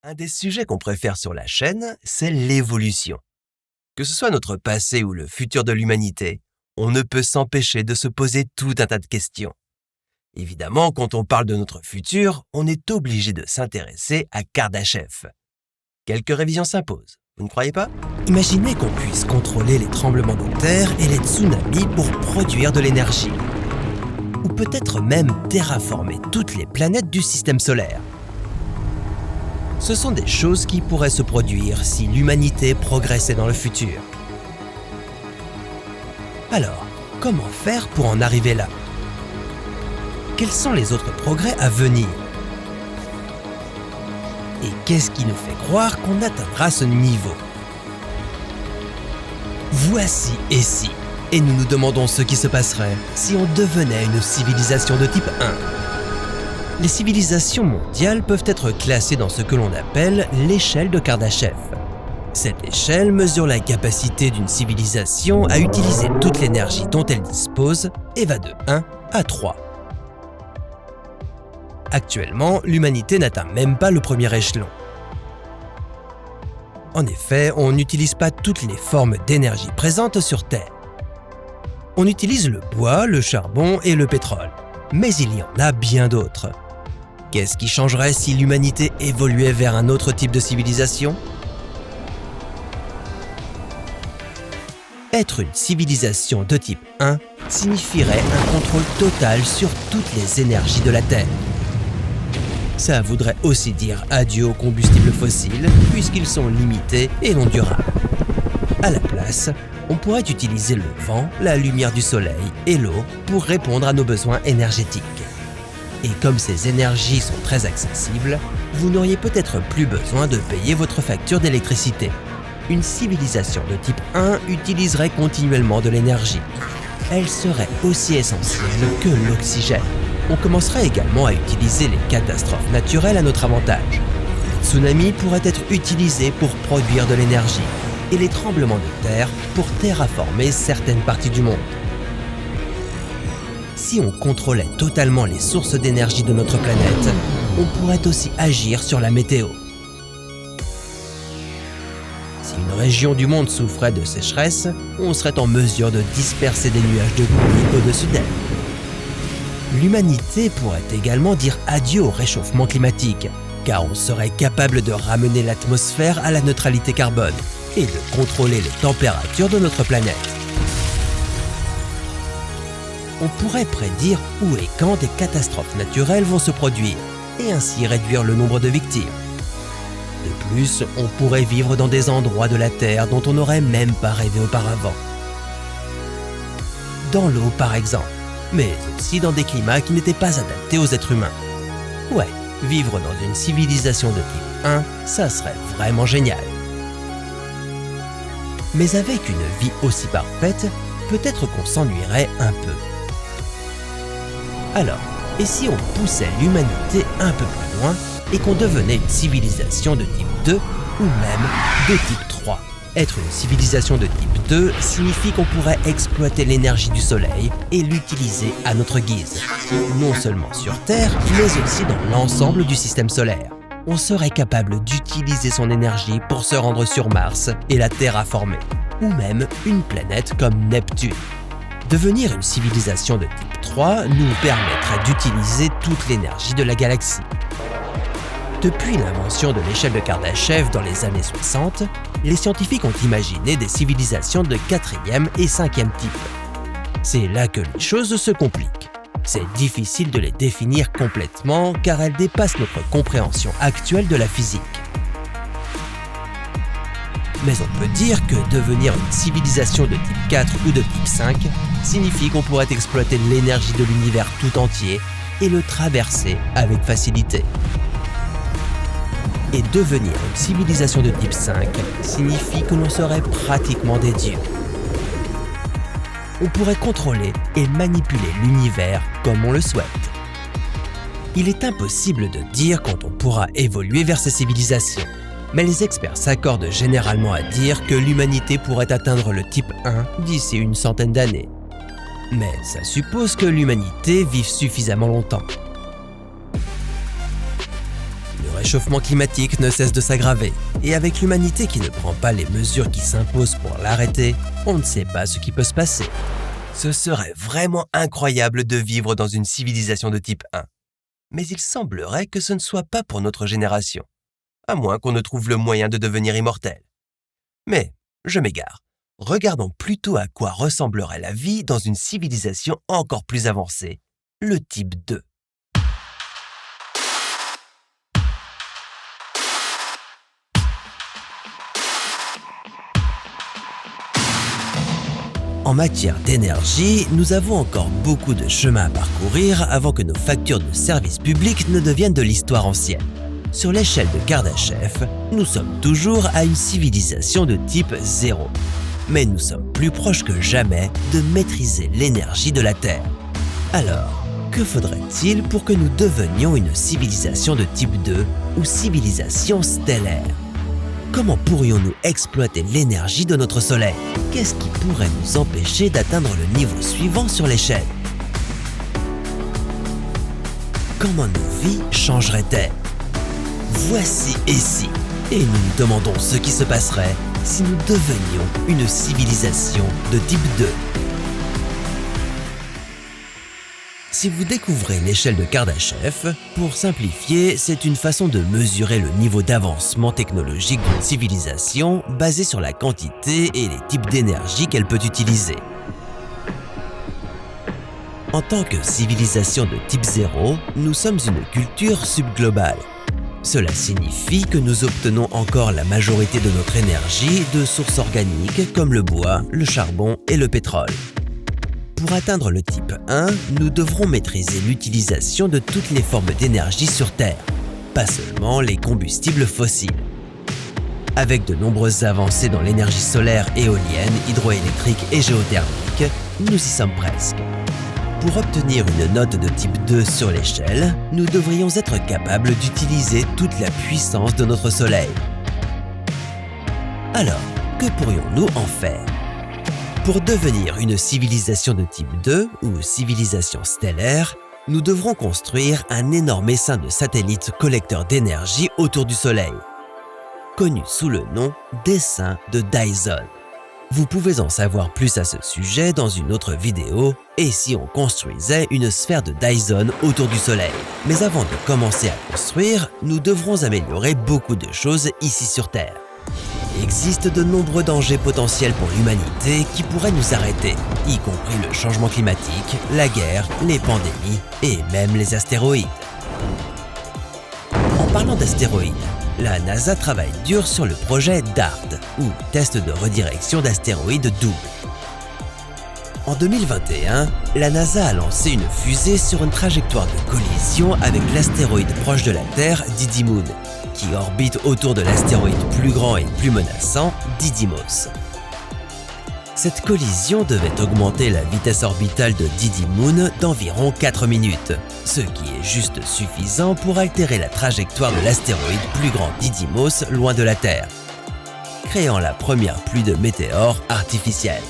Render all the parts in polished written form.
Un des sujets qu'on préfère sur la chaîne, c'est l'évolution. Que ce soit notre passé ou le futur de l'humanité, on ne peut s'empêcher de se poser tout un tas de questions. Évidemment, quand on parle de notre futur, on est obligé de s'intéresser à Kardashev. Quelques révisions s'imposent, vous ne croyez pas? Imaginez qu'on puisse contrôler les tremblements de terre et les tsunamis pour produire de l'énergie. Ou peut-être même terraformer toutes les planètes du système solaire. Ce sont des choses qui pourraient se produire si l'humanité progressait dans le futur. Alors, comment faire pour en arriver là? Quels sont les autres progrès à venir? Et qu'est-ce qui nous fait croire qu'on atteindra ce niveau? Voici et si, et nous nous demandons ce qui se passerait si on devenait une civilisation de type 1. Les civilisations mondiales peuvent être classées dans ce que l'on appelle l'échelle de Kardashev. Cette échelle mesure la capacité d'une civilisation à utiliser toute l'énergie dont elle dispose et va de 1 à 3. Actuellement, l'humanité n'atteint même pas le premier échelon. En effet, on n'utilise pas toutes les formes d'énergie présentes sur Terre. On utilise le bois, le charbon et le pétrole, mais il y en a bien d'autres. Qu'est-ce qui changerait si l'humanité évoluait vers un autre type de civilisation? Être une civilisation de type 1 signifierait un contrôle total sur toutes les énergies de la Terre. Ça voudrait aussi dire adieu aux combustibles fossiles, puisqu'ils sont limités et non durables. À la place, on pourrait utiliser le vent, la lumière du soleil et l'eau pour répondre à nos besoins énergétiques. Et comme ces énergies sont très accessibles, vous n'auriez peut-être plus besoin de payer votre facture d'électricité. Une civilisation de type 1 utiliserait continuellement de l'énergie. Elle serait aussi essentielle que l'oxygène. On commencerait également à utiliser les catastrophes naturelles à notre avantage. Les tsunamis pourraient être utilisés pour produire de l'énergie et les tremblements de terre pour terraformer certaines parties du monde. Si on contrôlait totalement les sources d'énergie de notre planète, on pourrait aussi agir sur la météo. Si une région du monde souffrait de sécheresse, on serait en mesure de disperser des nuages de pluie au-dessus d'elle. L'humanité pourrait également dire adieu au réchauffement climatique, car on serait capable de ramener l'atmosphère à la neutralité carbone et de contrôler les températures de notre planète. On pourrait prédire où et quand des catastrophes naturelles vont se produire, et ainsi réduire le nombre de victimes. De plus, on pourrait vivre dans des endroits de la Terre dont on n'aurait même pas rêvé auparavant. Dans l'eau par exemple, mais aussi dans des climats qui n'étaient pas adaptés aux êtres humains. Ouais, vivre dans une civilisation de type 1, ça serait vraiment génial. Mais avec une vie aussi parfaite, peut-être qu'on s'ennuierait un peu. Alors, et si on poussait l'humanité un peu plus loin et qu'on devenait une civilisation de type 2 ou même de type 3? Être une civilisation de type 2 signifie qu'on pourrait exploiter l'énergie du soleil et l'utiliser à notre guise, non seulement sur Terre, mais aussi dans l'ensemble du système solaire. On serait capable d'utiliser son énergie pour se rendre sur Mars et la terraformer, ou même une planète comme Neptune. Devenir une civilisation de type 3 nous permettrait d'utiliser toute l'énergie de la galaxie. Depuis l'invention de l'échelle de Kardashev dans les années 60, les scientifiques ont imaginé des civilisations de 4e et 5e type. C'est là que les choses se compliquent. C'est difficile de les définir complètement car elles dépassent notre compréhension actuelle de la physique. Mais on peut dire que devenir une civilisation de type 4 ou de type 5 signifie qu'on pourrait exploiter l'énergie de l'univers tout entier et le traverser avec facilité. Et devenir une civilisation de type 5 signifie que l'on serait pratiquement des dieux. On pourrait contrôler et manipuler l'univers comme on le souhaite. Il est impossible de dire quand on pourra évoluer vers ces civilisations, mais les experts s'accordent généralement à dire que l'humanité pourrait atteindre le type 1 d'ici une centaine d'années. Mais ça suppose que l'humanité vive suffisamment longtemps. réchauffement climatique ne cesse de s'aggraver. Et avec l'humanité qui ne prend pas les mesures qui s'imposent pour l'arrêter, on ne sait pas ce qui peut se passer. Ce serait vraiment incroyable de vivre dans une civilisation de type 1. Mais il semblerait que ce ne soit pas pour notre génération, à moins qu'on ne trouve le moyen de devenir immortel. Mais je m'égare. Regardons plutôt à quoi ressemblerait la vie dans une civilisation encore plus avancée, le type 2. En matière d'énergie, nous avons encore beaucoup de chemin à parcourir avant que nos factures de services publics ne deviennent de l'histoire ancienne. Sur l'échelle de Kardashev, nous sommes toujours à une civilisation de type 0. Mais nous sommes plus proches que jamais de maîtriser l'énergie de la Terre. Alors, que faudrait-il pour que nous devenions une civilisation de type 2 ou civilisation stellaire ? Comment pourrions-nous exploiter l'énergie de notre Soleil ? Qu'est-ce qui pourrait nous empêcher d'atteindre le niveau suivant sur l'échelle ? Comment nos vies changeraient-elles ? Voici et si, et nous nous demandons ce qui se passerait si nous devenions une civilisation de type 2. Si vous découvrez l'échelle de Kardashev, pour simplifier, c'est une façon de mesurer le niveau d'avancement technologique d'une civilisation basée sur la quantité et les types d'énergie qu'elle peut utiliser. En tant que civilisation de type 0, nous sommes une culture subglobale. Cela signifie que nous obtenons encore la majorité de notre énergie de sources organiques comme le bois, le charbon et le pétrole. Pour atteindre le type 1, nous devrons maîtriser l'utilisation de toutes les formes d'énergie sur Terre, pas seulement les combustibles fossiles. Avec de nombreuses avancées dans l'énergie solaire, éolienne, hydroélectrique et géothermique, nous y sommes presque. Pour obtenir une note de type 2 sur l'échelle, nous devrions être capables d'utiliser toute la puissance de notre Soleil. Alors, que pourrions-nous en faire ? Pour devenir une civilisation de type 2 ou civilisation stellaire, nous devrons construire un énorme essaim de satellites collecteurs d'énergie autour du Soleil, connu sous le nom d'essaim de Dyson. Vous pouvez en savoir plus à ce sujet dans une autre vidéo et si on construisait une sphère de Dyson autour du Soleil. Mais avant de commencer à construire, nous devrons améliorer beaucoup de choses ici sur Terre. Il existe de nombreux dangers potentiels pour l'humanité qui pourraient nous arrêter, y compris le changement climatique, la guerre, les pandémies et même les astéroïdes. En parlant d'astéroïdes, la NASA travaille dur sur le projet DART, ou test de redirection d'astéroïdes double. En 2021, la NASA a lancé une fusée sur une trajectoire de collision avec l'astéroïde proche de la Terre, Didymos, qui orbite autour de l'astéroïde plus grand et plus menaçant, Didymos. Cette collision devait augmenter la vitesse orbitale de Didymos d'environ 4 minutes, ce qui est juste suffisant pour altérer la trajectoire de l'astéroïde plus grand Didymos loin de la Terre, créant la première pluie de météores artificiels.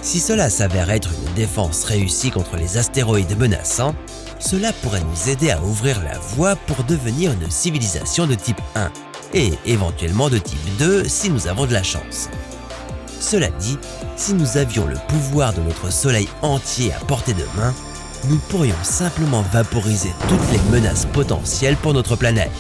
Si cela s'avère être une défense réussie contre les astéroïdes menaçants, cela pourrait nous aider à ouvrir la voie pour devenir une civilisation de type 1 et éventuellement de type 2 si nous avons de la chance. Cela dit, si nous avions le pouvoir de notre Soleil entier à portée de main, nous pourrions simplement vaporiser toutes les menaces potentielles pour notre planète.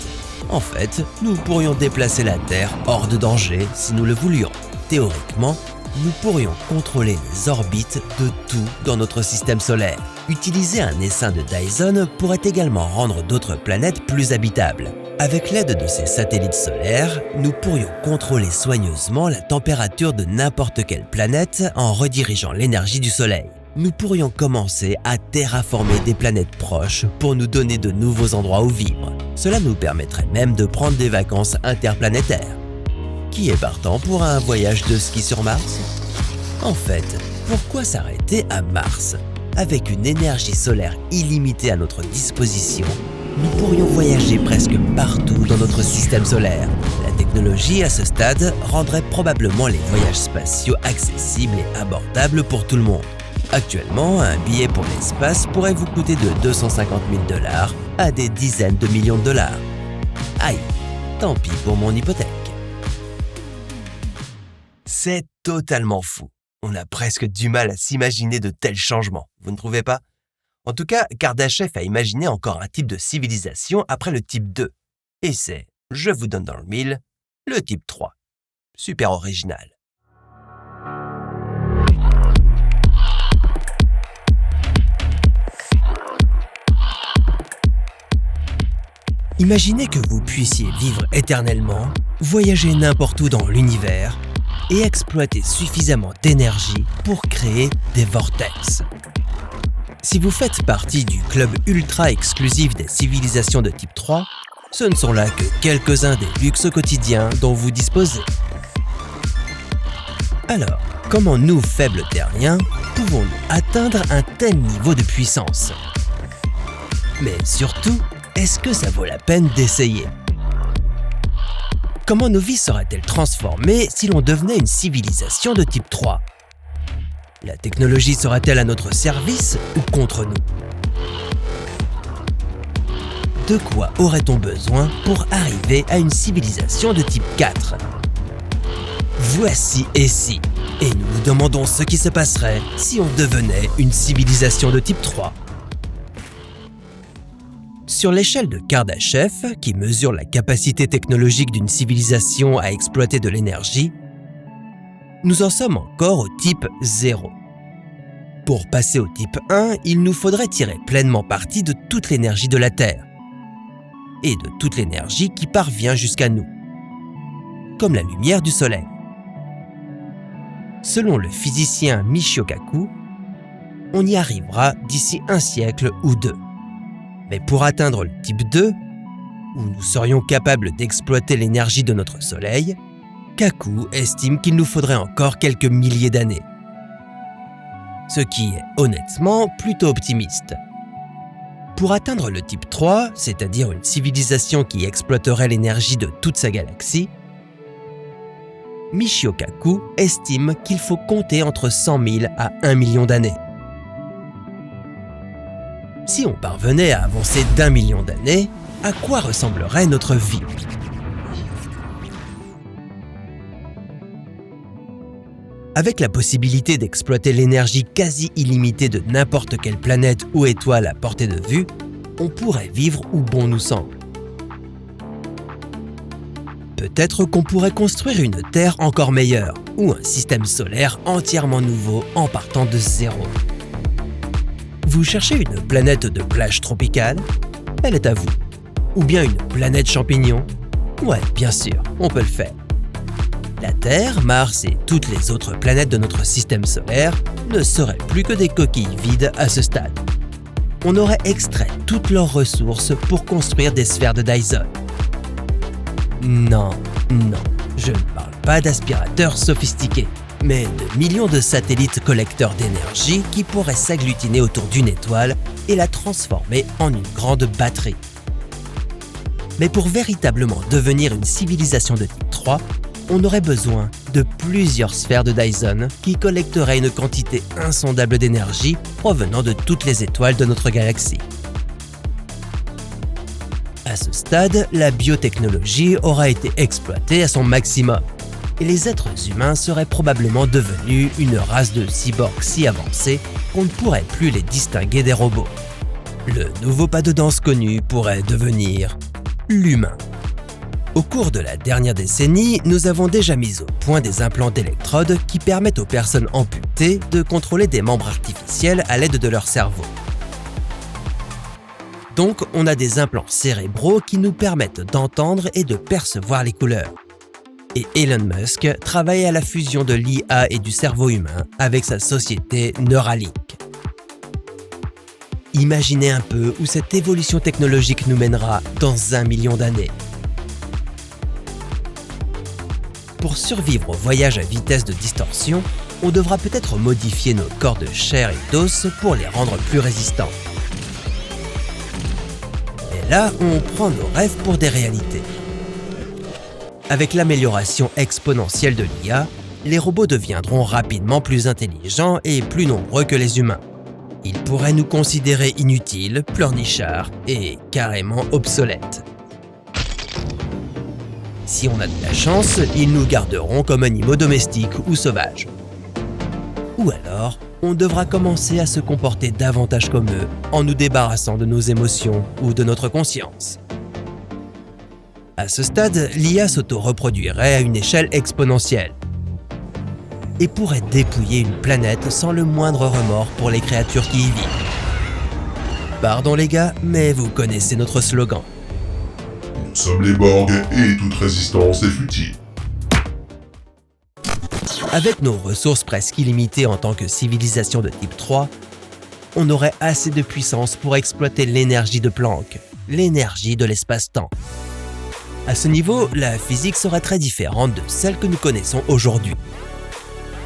En fait, nous pourrions déplacer la Terre hors de danger si nous le voulions. Théoriquement, nous pourrions contrôler les orbites de tout dans notre système solaire. Utiliser un essaim de Dyson pourrait également rendre d'autres planètes plus habitables. Avec l'aide de ces satellites solaires, nous pourrions contrôler soigneusement la température de n'importe quelle planète en redirigeant l'énergie du Soleil. Nous pourrions commencer à terraformer des planètes proches pour nous donner de nouveaux endroits où vivre. Cela nous permettrait même de prendre des vacances interplanétaires. Qui est partant pour un voyage de ski sur Mars ? En fait, pourquoi s'arrêter à Mars ? Avec une énergie solaire illimitée à notre disposition, nous pourrions voyager presque partout dans notre système solaire. La technologie à ce stade rendrait probablement les voyages spatiaux accessibles et abordables pour tout le monde. Actuellement, un billet pour l'espace pourrait vous coûter de 250 000 $ à des dizaines de millions de dollars. Aïe, tant pis pour mon hypothèque. C'est totalement fou. On a presque du mal à s'imaginer de tels changements, vous ne trouvez pas? En tout cas, Kardashev a imaginé encore un type de civilisation après le type 2. Et c'est, je vous donne dans le mille, le type 3. Super original. Imaginez que vous puissiez vivre éternellement, voyager n'importe où dans l'univers et exploiter suffisamment d'énergie pour créer des vortex. Si vous faites partie du club ultra exclusif des civilisations de type 3, ce ne sont là que quelques-uns des luxes quotidiens dont vous disposez. Alors, comment nous, faibles terriens, pouvons-nous atteindre un tel niveau de puissance? Mais surtout, est-ce que ça vaut la peine d'essayer? Comment nos vies seraient-elles transformées si l'on devenait une civilisation de type 3? La technologie sera-t-elle à notre service ou contre nous? De quoi aurait-on besoin pour arriver à une civilisation de type 4? Voici et si, et nous nous demandons ce qui se passerait si on devenait une civilisation de type 3. Sur l'échelle de Kardashev, qui mesure la capacité technologique d'une civilisation à exploiter de l'énergie, nous en sommes encore au type 0. Pour passer au type 1, il nous faudrait tirer pleinement parti de toute l'énergie de la Terre et de toute l'énergie qui parvient jusqu'à nous, comme la lumière du Soleil. Selon le physicien Michio Kaku, on y arrivera d'ici un siècle ou deux. Mais pour atteindre le type 2, où nous serions capables d'exploiter l'énergie de notre Soleil, Kaku estime qu'il nous faudrait encore quelques milliers d'années. Ce qui est honnêtement plutôt optimiste. Pour atteindre le type 3, c'est-à-dire une civilisation qui exploiterait l'énergie de toute sa galaxie, Michio Kaku estime qu'il faut compter entre 100 000 à 1 million d'années. Si on parvenait à avancer d'1 million d'années, à quoi ressemblerait notre vie? Avec la possibilité d'exploiter l'énergie quasi illimitée de n'importe quelle planète ou étoile à portée de vue, on pourrait vivre où bon nous semble. Peut-être qu'on pourrait construire une Terre encore meilleure, ou un système solaire entièrement nouveau en partant de zéro. Vous cherchez une planète de plage tropicale? Elle est à vous. Ou bien une planète champignon? Ouais, bien sûr, on peut le faire. La Terre, Mars et toutes les autres planètes de notre système solaire ne seraient plus que des coquilles vides à ce stade. On aurait extrait toutes leurs ressources pour construire des sphères de Dyson. Non, je ne parle pas d'aspirateurs sophistiqués, mais de millions de satellites collecteurs d'énergie qui pourraient s'agglutiner autour d'une étoile et la transformer en une grande batterie. Mais pour véritablement devenir une civilisation de type 3, on aurait besoin de plusieurs sphères de Dyson qui collecteraient une quantité insondable d'énergie provenant de toutes les étoiles de notre galaxie. À ce stade, la biotechnologie aura été exploitée à son maximum et les êtres humains seraient probablement devenus une race de cyborgs si avancés qu'on ne pourrait plus les distinguer des robots. Le nouveau pas de danse connu pourrait devenir l'humain. Au cours de la dernière décennie, nous avons déjà mis au point des implants d'électrodes qui permettent aux personnes amputées de contrôler des membres artificiels à l'aide de leur cerveau. Donc, on a des implants cérébraux qui nous permettent d'entendre et de percevoir les couleurs. Et Elon Musk travaille à la fusion de l'IA et du cerveau humain avec sa société Neuralink. Imaginez un peu où cette évolution technologique nous mènera dans 1 million d'années. Pour survivre au voyage à vitesse de distorsion, on devra peut-être modifier nos corps de chair et d'os pour les rendre plus résistants. Et là, on prend nos rêves pour des réalités. Avec l'amélioration exponentielle de l'IA, les robots deviendront rapidement plus intelligents et plus nombreux que les humains. Ils pourraient nous considérer inutiles, pleurnichards et carrément obsolètes. Si on a de la chance, ils nous garderont comme animaux domestiques ou sauvages. Ou alors, on devra commencer à se comporter davantage comme eux en nous débarrassant de nos émotions ou de notre conscience. À ce stade, l'IA s'auto-reproduirait à une échelle exponentielle et pourrait dépouiller une planète sans le moindre remords pour les créatures qui y vivent. Pardon les gars, mais vous connaissez notre slogan. Nous sommes les Borg et toute résistance est futile. Avec nos ressources presque illimitées en tant que civilisation de type 3, on aurait assez de puissance pour exploiter l'énergie de Planck, l'énergie de l'espace-temps. À ce niveau, la physique serait très différente de celle que nous connaissons aujourd'hui.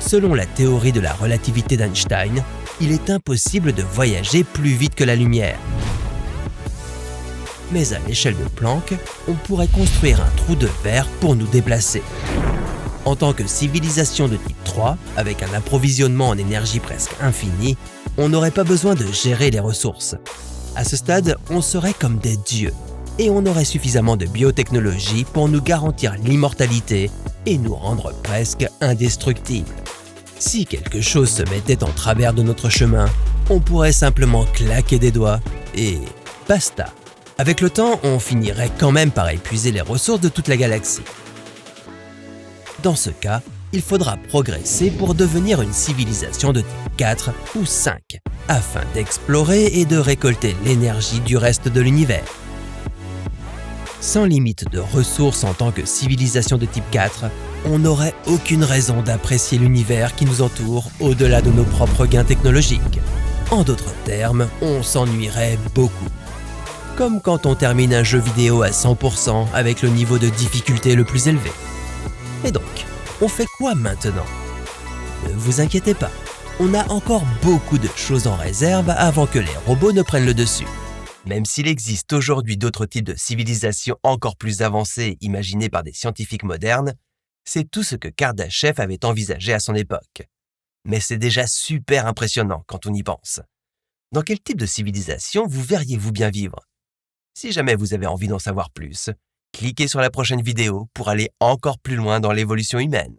Selon la théorie de la relativité d'Einstein, il est impossible de voyager plus vite que la lumière. Mais à l'échelle de Planck, on pourrait construire un trou de verre pour nous déplacer. En tant que civilisation de type 3, avec un approvisionnement en énergie presque infini, on n'aurait pas besoin de gérer les ressources. À ce stade, on serait comme des dieux, et on aurait suffisamment de biotechnologie pour nous garantir l'immortalité et nous rendre presque indestructibles. Si quelque chose se mettait en travers de notre chemin, on pourrait simplement claquer des doigts et basta. Avec le temps, on finirait quand même par épuiser les ressources de toute la galaxie. Dans ce cas, il faudra progresser pour devenir une civilisation de type 4 ou 5, afin d'explorer et de récolter l'énergie du reste de l'univers. Sans limite de ressources en tant que civilisation de type 4, on n'aurait aucune raison d'apprécier l'univers qui nous entoure au-delà de nos propres gains technologiques. En d'autres termes, on s'ennuierait beaucoup. Comme quand on termine un jeu vidéo à 100% avec le niveau de difficulté le plus élevé. Et donc, on fait quoi maintenant? Ne vous inquiétez pas, on a encore beaucoup de choses en réserve avant que les robots ne prennent le dessus. Même s'il existe aujourd'hui d'autres types de civilisations encore plus avancées imaginées par des scientifiques modernes, c'est tout ce que Kardashev avait envisagé à son époque. Mais c'est déjà super impressionnant quand on y pense. Dans quel type de civilisation vous verriez-vous bien vivre? Si jamais vous avez envie d'en savoir plus, cliquez sur la prochaine vidéo pour aller encore plus loin dans l'évolution humaine.